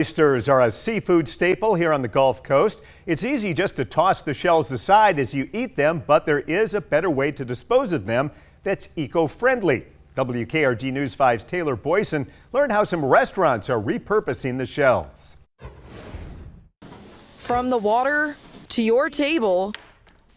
Oysters are a seafood staple here on the Gulf Coast. It's easy just to toss the shells aside as you eat them, but there is a better way to dispose of them that's eco-friendly. WKRG News 5's Taylor Boyson learned how some restaurants are repurposing the shells. From the water to your table,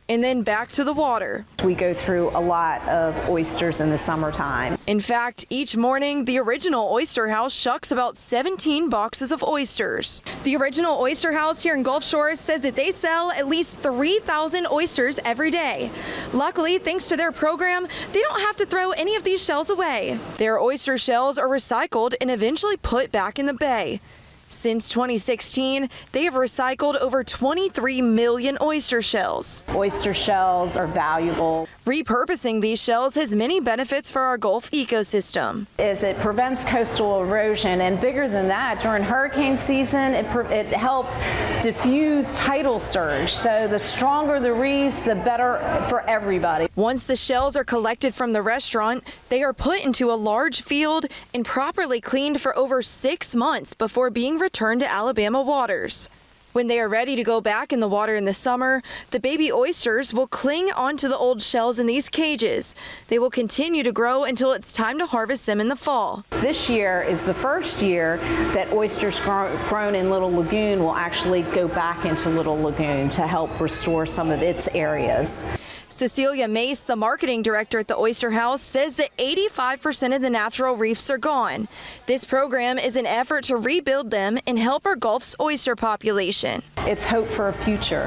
and then back to the water. We go through a lot of oysters in the summertime. In fact, each morning, the original Oyster House shucks about 17 boxes of oysters. The original Oyster House here in Gulf Shores says that they sell at least 3,000 oysters every day. Luckily, thanks to their program, they don't have to throw any of these shells away. Their oyster shells are recycled and eventually put back in the bay. Since 2016, they have recycled over 23 million oyster shells. Oyster shells are valuable. Repurposing these shells has many benefits for our Gulf ecosystem. It prevents coastal erosion, and bigger than that, during hurricane season, it helps diffuse tidal surge. So the stronger the reefs, the better for everybody. Once the shells are collected from the restaurant, they are put into a large field and properly cleaned for over 6 months before being returned to Alabama waters. When they are ready to go back in the water in the summer, the baby oysters will cling onto the old shells in these cages. They will continue to grow until it's time to harvest them in the fall. This year is the first year that oysters grown in Little Lagoon will actually go back into Little Lagoon to help restore some of its areas. Cecilia Mace, the marketing director at the Oyster House, says that 85% of the natural reefs are gone. This program is an effort to rebuild them and help our Gulf's oyster population. It's hope for a future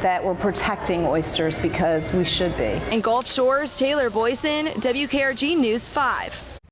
that we're protecting oysters because we should be. In Gulf Shores, Taylor Boyson, WKRG News 5.